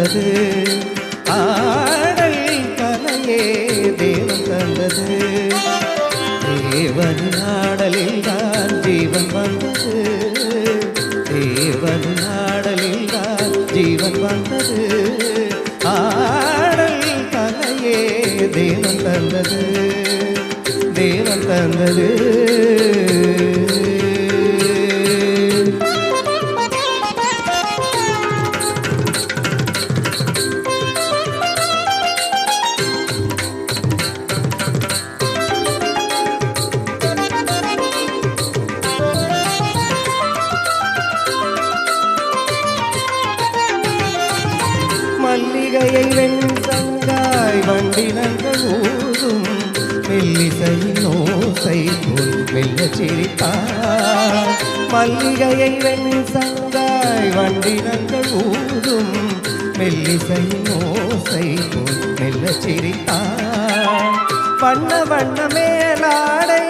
தந்தது ஆடல் கலையே தேவன் தந்தது தேவன் ஆடலில் தான் ஜீவன் வந்தது தேவன் ஆடலில் தான் ஜீவன் வந்தது ஆடல் கலையே தேவன் தந்தது தேவன் தந்தது மல்லிகையை வெண்சங்காய் வண்டினங்கள் ஊதும் மெல்லிசையின் ஓசை போல் மெல்ல சிரித்தார் மல்லிகையை வெண்சங்காய் வண்டினங்கள் ஊதும் மெல்லிசையின் ஓசை போல் மெல்ல சிரித்தார் வண்ண வண்ண மேலாடை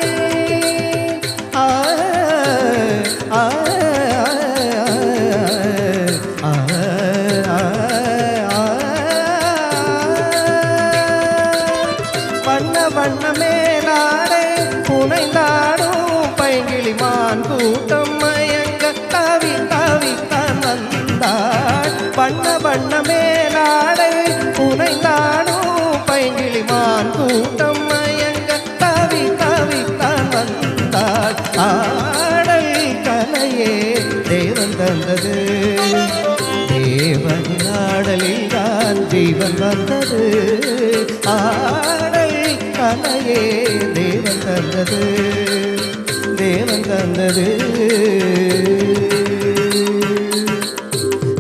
ஆ ஆ வண்ண மேலாடை புனைந்தாடும் பைங்கிளிமான் கூட்டம் மயங்க தாவி தாவித்தான் வந்தாள் வண்ண வண்ண மேலாடை புனைந்தாடும் பைங்கிளிமான் கூட்டம் மயங்க தாவி தாவித்தான் வந்தாள் ஆடல் கலையே தேவன் தந்தது தேவனின் ஆடலில் தான் ஜீவன் வந்தது ஆடல் கலையே தேவன் தந்தது தேவன் தந்தது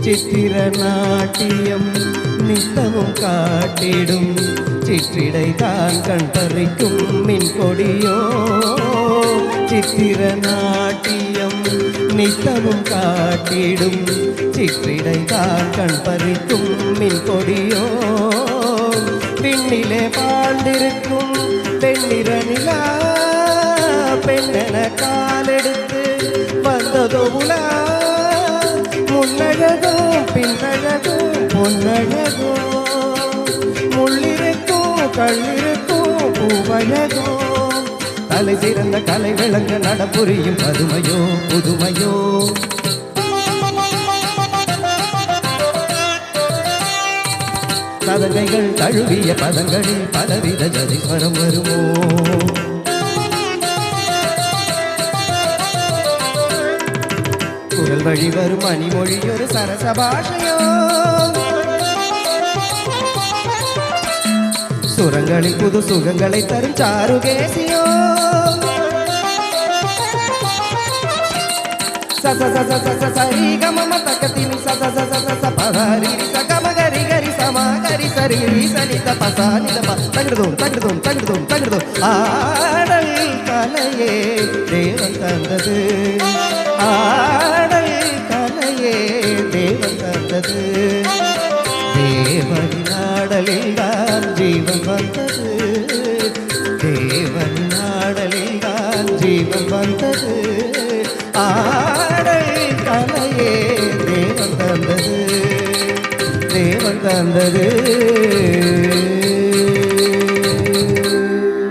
சித்திர நாட்டியம் நித்தமும் காட்டிடும் சிற்றிடை தான் கண் பறிக்கும் மின் கொடியோ சித்திர நாட்டியம் நித்தமும் காட்டிடும் சிற்றிடை தான் கண் பறிக்கும் மின் கொடியோ விண்ணிலே பாழ்ந்திருக்கும் பெண்ணிற நிலா பெண்ணென காலெடுத்து வந்ததோ உலா முன்னழகோ பின்னழகோ பொன்னழகோ முள்ளிருக்கும் கள்ளிருக்கும் பூவழகோ தலை சிறந்த கலை விளங்க நடப்புரியும் பதுமையோ புதுமையோ சதங்கைகள் தழுவிய பதங்களில் பலவித ஜதிஸ்வரம் வருமோ குரல் வழி வரும் மணிமொழி ஒரு சரச பாஷையோ சுரங்களில் புது சுகங்களை தரும் சாருகேசியோ சச சச சச சரி கமம தக்கத்தினி சச சச சச பதாரி சகம கரி கரி சமா கரி சரி சனித பசானித தங்கிடுதோம் தங்கிடுதோம் தங்கிடுதோம் தங்கிடுதோம் ஆடல் கலையே தேவன் தந்தது ஆடல் கலையே தேவன் தந்தது தேவனின் ஆடலில் தான் ஜீவன் வந்தது தேவனின் ஆடலில் தான் ஜீவன் வந்தது ஆடல் கலையே தேவன் தந்தது தேவன் தந்தது